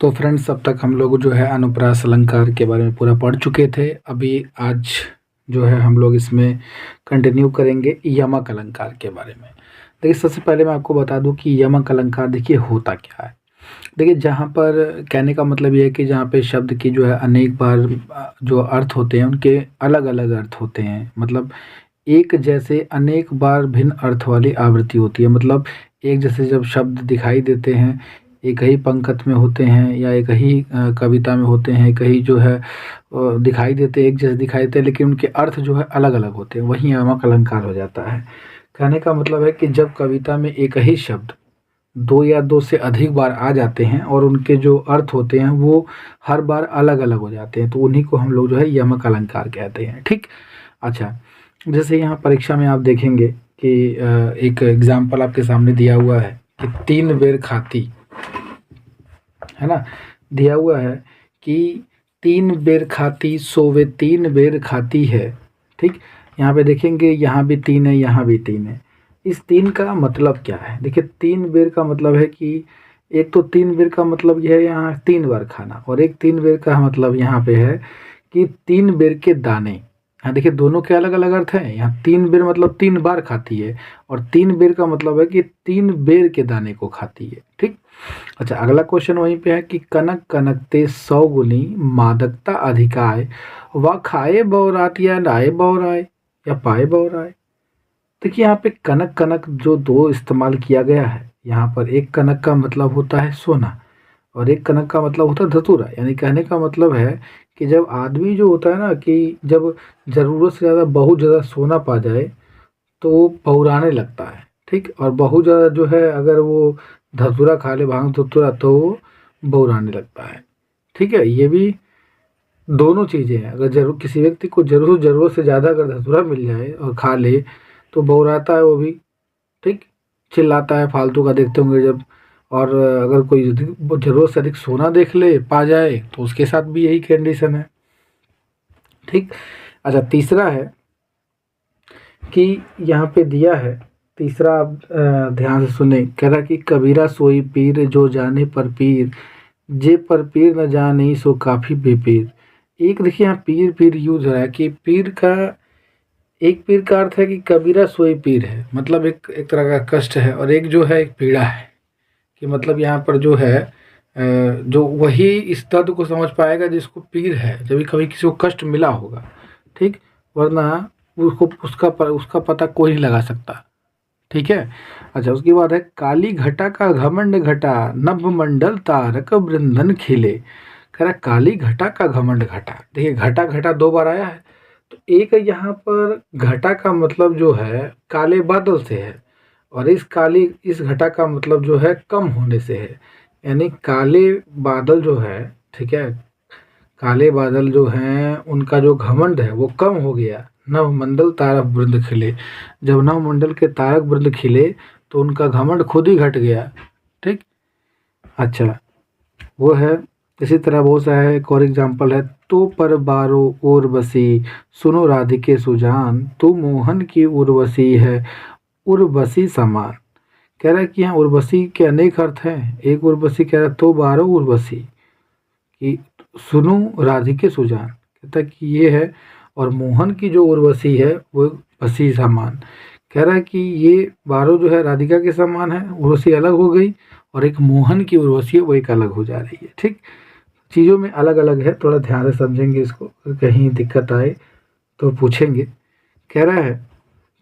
तो फ्रेंड्स, अब तक हम लोग जो है अनुप्रास अलंकार के बारे में पूरा पढ़ चुके थे। अभी आज जो है हम लोग इसमें कंटिन्यू करेंगे यमक अलंकार के बारे में। देखिए, सबसे पहले मैं आपको बता दूं कि यमक अलंकार देखिए होता क्या है। देखिए, जहाँ पर कहने का मतलब ये है कि जहाँ पे शब्द की जो है अनेक बार जो अर्थ होते हैं उनके अलग अलग अर्थ होते हैं। मतलब एक जैसे अनेक बार भिन्न अर्थ वाली आवृत्ति होती है। मतलब एक जैसे जब शब्द दिखाई देते हैं, एक ही पंक्ति में होते हैं या एक ही कविता में होते हैं, एक ही जो है दिखाई देते हैं, एक जैसे दिखाई देते हैं, लेकिन उनके अर्थ जो है अलग अलग होते हैं, वही यमक अलंकार हो जाता है। कहने का मतलब है कि जब कविता में एक ही शब्द दो या दो से अधिक बार आ जाते हैं और उनके जो अर्थ होते हैं वो हर बार अलग अलग हो जाते हैं, तो उन्हीं को हम लोग जो है यमक अलंकार कहते हैं। ठीक। अच्छा, जैसे यहाँ परीक्षा में आप देखेंगे कि एक एग्जाम्पल आपके सामने दिया हुआ है कि 3 बेर खाती, है ना। दिया हुआ है कि 3 बेर खाती सोवे 3 बेर खाती है। ठीक। यहाँ पे देखेंगे, यहाँ भी 3 है, यहाँ भी 3 है। इस 3 का मतलब क्या है? देखिए, 3 बेर का मतलब है कि एक तो 3 बेर का मतलब यह है यहाँ 3 बार खाना, और एक 3 बेर का मतलब यहाँ पे है कि 3 बेर के दाने। हाँ, देखिए दोनों के अलग अलग अर्थ हैं। यहाँ 3 बेर मतलब 3 बार खाती है, और 3 बेर का मतलब है कि 3 बेर के दाने को खाती है। ठीक। अच्छा, अगला क्वेश्चन वहीं पे है कि कनक कनकते 100 गुनी मादकता अधिकाय, व खाए बौरात या लाए बौराय या पाए बौराय। देखिए, यहाँ पे कनक कनक जो दो इस्तेमाल किया गया है, यहाँ पर एक कनक का मतलब होता है सोना और एक कनक का मतलब होता है धतूरा। यानी कहने का मतलब है कि जब आदमी जो होता है ना, कि जब ज़रूरत से ज़्यादा बहुत ज़्यादा सोना पा जाए तो वो बौराने लगता है। ठीक। और बहुत ज़्यादा जो है अगर वो धतूरा खा ले, भांग धतूरा, तो वो बौराने लगता है। ठीक है। ये भी दोनों चीज़ें हैं। अगर जरूर किसी व्यक्ति को ज़रूरत से ज़्यादा अगर धतूरा मिल जाए और खा ले तो बौराता है वो भी। ठीक। चिल्लाता है फालतू का, देखते होंगे जब। और अगर कोई ज़रूरत से अधिक सोना देख ले पा जाए तो उसके साथ भी यही कंडीशन है। ठीक। अच्छा, तीसरा है कि यहाँ पे दिया है, तीसरा आप ध्यान से सुने। कह रहा कि कबीरा सोई पीर जो जाने पर पीर, जे पर पीर न जाने सो काफ़ी बेपीर। एक देखिए यहाँ पीर पीर यूज हो रहा है कि पीर का, एक पीर का अर्थ है कि कबीरा सोई पीर है, मतलब एक तरह का कष्ट है, और एक जो है एक पीड़ा है कि मतलब यहाँ पर जो है जो वही इस दर्द को समझ पाएगा जिसको पीर है, जब भी कभी किसी को कष्ट मिला होगा। ठीक। वरना उसको उसका पता कोई नहीं लगा सकता। ठीक है। अच्छा, उसके बाद है काली घटा का घमंड घटा, नभ मंडल तारक वृंदन खिले। कह रहा काली घटा का घमंड घटा। देखिए, घटा घटा 2 बार आया है, तो एक यहाँ पर घटा का मतलब जो है काले बादल से है, और इस घटा का मतलब जो है कम होने से है। यानी काले बादल जो है, ठीक है, काले बादल जो हैं उनका जो घमंड है वो कम हो गया। नवमंडल तारक वृंद खिले, जब नवमंडल के तारक वृंद खिले तो उनका घमंड खुद ही घट गया। ठीक। अच्छा, वो है। इसी तरह बहुत सा है। एक और एग्जाम्पल है, तो पर बारो ओर बसी, सुनो राधिके सुजान, तू मोहन की उर्वशी है उर्वशी समान। कह रहा है कि यहाँ उर्वशी के अनेक अर्थ हैं। एक उर्वशी कह रहा है तो बारो उर्वशी, कि सुनो राधिके सुजान, कहता है कि ये है। और मोहन की जो उर्वशी है वो वसी समान। कह रहा है कि ये 12 जो है राधिका के समान है, उर्वशी अलग हो गई, और एक मोहन की उर्वशी है वो एक अलग हो जा रही है। ठीक। चीज़ों में अलग अलग है, थोड़ा ध्यान से समझेंगे इसको, अगर कहीं दिक्कत आए तो पूछेंगे। कह रहा है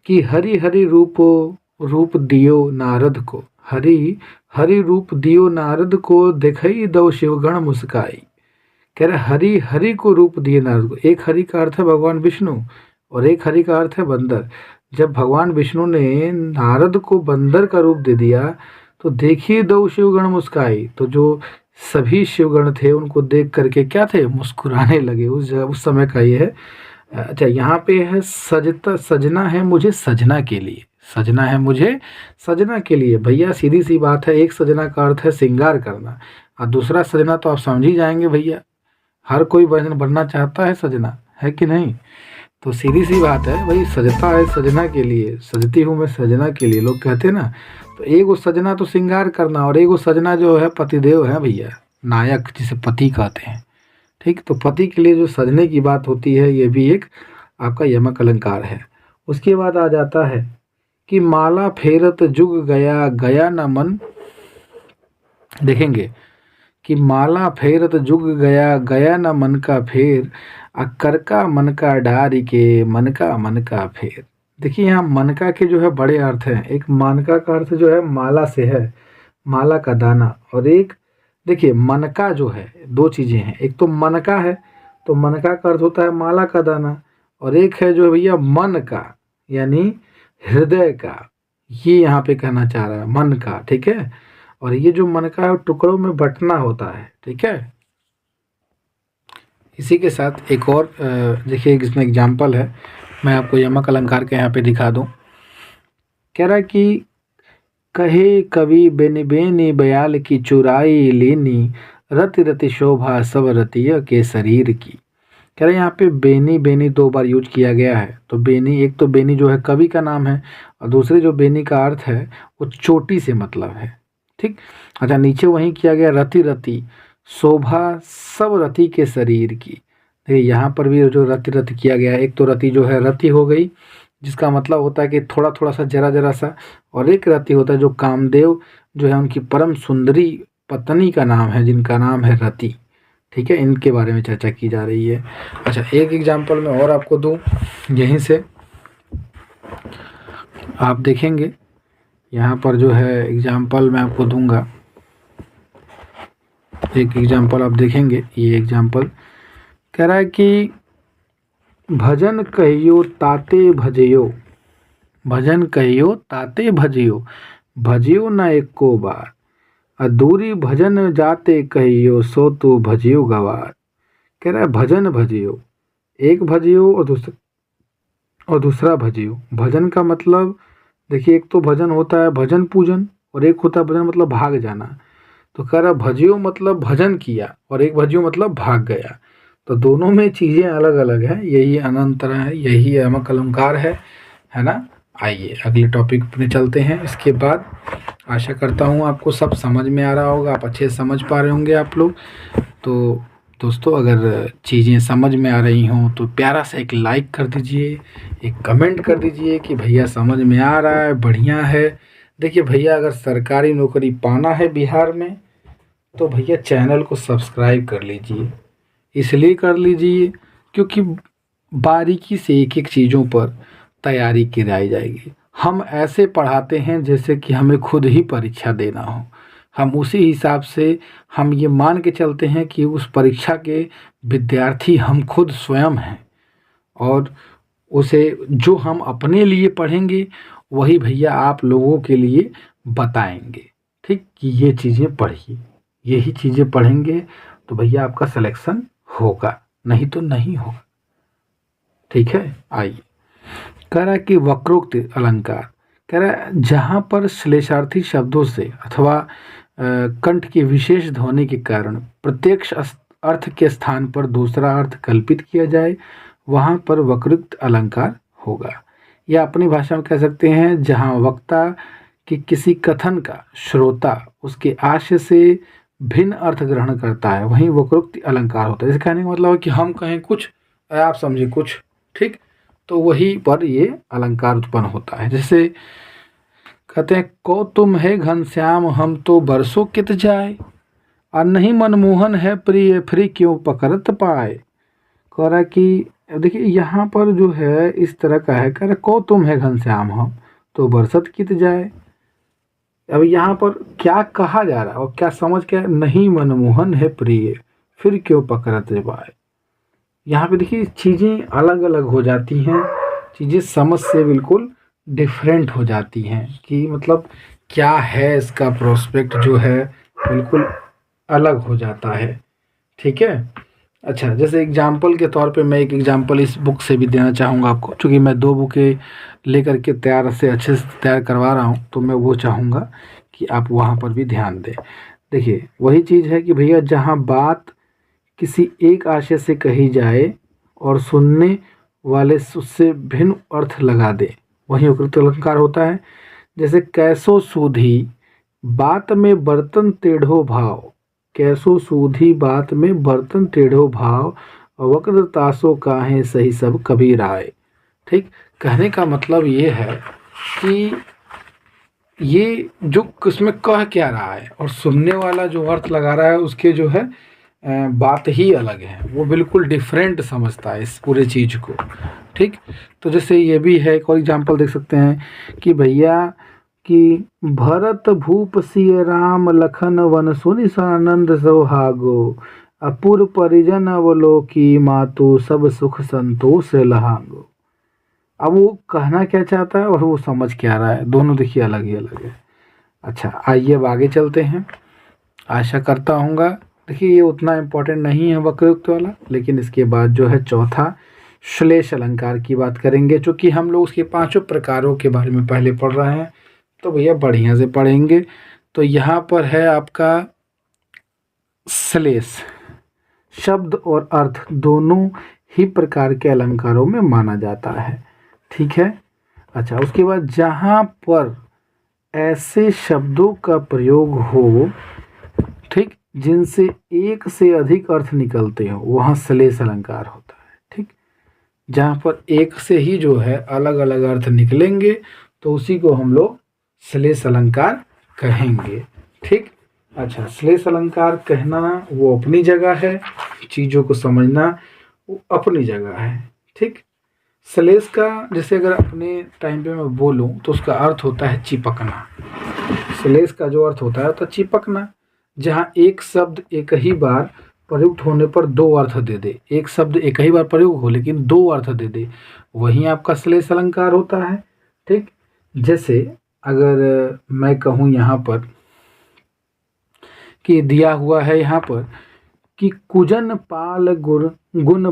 कि हरि हरि रूप दियो नारद को, हरि हरि रूप दियो नारद को, देखई दो शिवगण मुस्काई। कह रहे हरि हरि को रूप दिए नारद को। एक हरि का अर्थ है भगवान विष्णु, और एक हरि का अर्थ है बंदर। जब भगवान विष्णु ने नारद को बंदर का रूप दे दिया तो देखिए दो शिवगण मुस्काई, तो जो सभी शिवगण थे उनको देख करके क्या थे, मुस्कुराने लगे। उस समय का ये है। अच्छा, यहाँ पे है सजना है मुझे सजना के लिए, सजना है मुझे सजना के लिए। भैया सीधी सी बात है, एक सजना का अर्थ है श्रृंगार करना, और दूसरा सजना तो आप समझ ही जाएंगे भैया, हर कोई बनना चाहता है सजना, है कि नहीं। तो सीधी सी बात है भाई, सजता है सजना के लिए, सजती हूँ मैं सजना के लिए, लोग कहते हैं ना। तो एक वो सजना तो श्रृंगार करना, और एक वो सजना जो है पतिदेव है भैया। नायक जिसे पति कहते हैं, ठीक। तो पति के लिए जो सजने की बात होती है ये भी एक आपका यमक अलंकार है। उसके बाद आ जाता है कि माला फेरत जुग गया गया न मन, देखेंगे कि माला फेरत जुग गया गया न मन का फेर, अक्कर का मन का डारी के मन का फेर। देखिए यहाँ मन का के जो है बड़े अर्थ हैं। एक मनका का अर्थ जो है माला से है, माला का दाना, और एक देखिए मनका जो है, दो चीज़ें हैं। एक तो मनका है, तो मनका का अर्थ होता है माला का दाना, और एक है जो है भैया मन का, यानी हृदय का। ये यहाँ पे कहना चाह रहा है मन का, ठीक है। और ये जो मन का है टुकड़ों में बंटना होता है, ठीक है। इसी के साथ एक और देखिए इसमें एग्जाम्पल है, मैं आपको यमक अलंकार के यहाँ पे दिखा दूँ। कह रहा है कि कहे कवि बेनी बेनी बयाल की चुराई लेनी, रति रति शोभा सब रतिय के शरीर की। कह रहे हैं यहाँ पे बेनी बेनी दो बार यूज किया गया है। तो बेनी, एक तो बेनी जो है कवि का नाम है, और दूसरे जो बेनी का अर्थ है वो चोटी से मतलब है, ठीक। अच्छा, नीचे वहीं किया गया रति रति शोभा सब रति के शरीर की। देखिए यहाँ पर भी जो रति रति किया गया है, एक तो रति जो है रति हो गई जिसका मतलब होता है कि थोड़ा थोड़ा सा, जरा जरा सा, और एक रति होता है जो कामदेव जो है उनकी परम सुंदरी पत्नी का नाम है जिनका नाम है रति, ठीक है। इनके बारे में चर्चा की जा रही है। अच्छा, एक एग्जाम्पल मैं और आपको दूं, यहीं से आप देखेंगे यहाँ पर जो है एग्जाम्पल मैं आपको दूंगा। एक एग्जाम्पल आप देखेंगे, ये एग्जाम्पल कह रहा है कि भजन कहियो ताते भजयो, भजन कहियो ताते भजियो, भजियो न एको बार, अधूरी भजन जाते कहियो सो तू भजियो गवार। कह रहा है भजन भजियो, एक भजियो और दूसरा भजियो। भजन का मतलब देखिए, एक तो भजन होता है भजन पूजन, और एक होता है भजन मतलब भाग जाना। तो कह रहा भजियो मतलब भजन किया, और एक भजियो मतलब भाग गया। तो दोनों में चीज़ें अलग अलग हैं, यही अनंतर है, यही यमक अलंकार है ना। आइए अगले टॉपिक पे चलते हैं। इसके बाद आशा करता हूँ आपको सब समझ में आ रहा होगा, आप अच्छे से समझ पा रहे होंगे आप लोग। तो दोस्तों, अगर चीज़ें समझ में आ रही हों तो प्यारा सा एक लाइक कर दीजिए, एक कमेंट कर दीजिए कि भैया समझ में आ रहा है, बढ़िया है। देखिए भैया, अगर सरकारी नौकरी पाना है बिहार में तो भैया चैनल को सब्सक्राइब कर लीजिए। इसलिए कर लीजिए क्योंकि बारीकी से एक एक चीज़ों पर तैयारी कराई जाएगी। हम ऐसे पढ़ाते हैं जैसे कि हमें खुद ही परीक्षा देना हो। हम उसी हिसाब से हम ये मान के चलते हैं कि उस परीक्षा के विद्यार्थी हम खुद स्वयं हैं, और उसे जो हम अपने लिए पढ़ेंगे वही भैया आप लोगों के लिए बताएंगे, ठीक। कि ये चीज़ें पढ़िए, यही चीज़ें पढ़ेंगे तो भैया आपका सिलेक्शन होगा, नहीं तो नहीं होगा, ठीक है। आइए, कह रहा है कि वक्रोक्त अलंकार, कह रहा है जहाँ पर श्लेषार्थी शब्दों से अथवा कंठ की विशेष ध्वनि के कारण प्रत्यक्ष अर्थ के स्थान पर दूसरा अर्थ कल्पित किया जाए, वहाँ पर वक्रोक्त अलंकार होगा। या अपनी भाषा में कह सकते हैं जहाँ वक्ता कि किसी कथन का श्रोता उसके आशय से भिन्न अर्थ ग्रहण करता है, वहीं वक्रोक्त अलंकार होता है। इस कहने का मतलब है कि हम कहें कुछ, आप समझे कुछ, ठीक। तो वहीं पर ये अलंकार उत्पन्न होता है। जैसे कहते हैं को तुम है घनश्याम हम तो बरसों कित जाए, और नहीं मनमोहन है प्रिय फ्री क्यों पकड़त पाए। कह रहा कि देखिए यहाँ पर जो है इस तरह का है, कह रहा को तुम है घनश्याम हम तो बरसत कित जाए। अब यहाँ पर क्या कहा जा रहा है और क्या समझ के, नहीं मनमोहन है प्रिय फिर क्यों पकड़त पाए। यहाँ पे देखिए चीज़ें अलग अलग हो जाती हैं, चीज़ें समझ से बिल्कुल डिफरेंट हो जाती हैं कि मतलब क्या है, इसका प्रोस्पेक्ट जो है बिल्कुल अलग हो जाता है, ठीक है। अच्छा, जैसे एग्जाम्पल के तौर पे मैं एक एग्जाम्पल इस बुक से भी देना चाहूँगा आपको, क्योंकि मैं दो बुकें लेकर के तैयार से अच्छे से तैयार करवा रहा हूँ, तो मैं वो चाहूँगा कि आप वहाँ पर भी ध्यान दें। देखिए वही चीज़ है कि भैया जहाँ बात किसी एक आशय से कही जाए और सुनने वाले उससे भिन्न अर्थ लगा दे, वहीं वक्रोक्त अलंकार होता है। जैसे कैसो सूधी बात में बर्तन टेढ़ो भाव, कैसो सूधी बात में बर्तन टेढ़ो भाव, वक्रतासो काहे सही सब कबीर आए। ठीक, कहने का मतलब ये है कि ये जो इसमें कह क्या रहा है और सुनने वाला जो अर्थ लगा रहा है उसके जो है बात ही अलग है, वो बिल्कुल डिफरेंट समझता है इस पूरे चीज़ को। ठीक, तो जैसे ये भी है, एक और एग्जांपल देख सकते हैं कि भैया कि भरत भूप सिय राम लखन वन सुनि सानंद सुहागो, अपुर परिजन अवलोकी मातु सब सुख संतोष लहांगो। अब वो कहना क्या चाहता है और वो समझ क्या रहा है, दोनों देखिए अलग ही अलग है। अच्छा, आइए अब आगे चलते हैं। आशा करता हूँगा, देखिए ये उतना इम्पोर्टेंट नहीं है वक्रयुक्त वाला, लेकिन इसके बाद जो है चौथा श्लेष अलंकार की बात करेंगे। चूँकि हम लोग उसके पांचों प्रकारों के बारे में पहले पढ़ रहे हैं तो भैया बढ़िया से पढ़ेंगे। तो यहाँ पर है आपका श्लेष, शब्द और अर्थ दोनों ही प्रकार के अलंकारों में माना जाता है। ठीक है। अच्छा, उसके बाद जहाँ पर ऐसे शब्दों का प्रयोग हो, ठीक, जिनसे एक से अधिक अर्थ निकलते हो, वहाँ श्लेष अलंकार होता है। ठीक, जहाँ पर एक से ही जो है अलग अलग अर्थ निकलेंगे तो उसी को हम लोग श्लेष अलंकार कहेंगे। ठीक, अच्छा, श्लेष अलंकार कहना वो अपनी जगह है, चीज़ों को समझना वो अपनी जगह है। ठीक, श्लेष का जैसे अगर अपने टाइम पे मैं बोलूं तो उसका अर्थ होता है चिपकना। श्लेष का जो अर्थ होता है तो चिपकना, जहाँ एक शब्द एक ही बार प्रयुक्त होने पर दो अर्थ दे दे, एक शब्द एक ही बार प्रयोग हो लेकिन दो अर्थ दे दे, वही आपका श्लेष अलंकार होता है। ठीक, जैसे अगर मैं कहूँ यहाँ पर कि दिया हुआ है यहाँ पर कि कुजन पाल गुण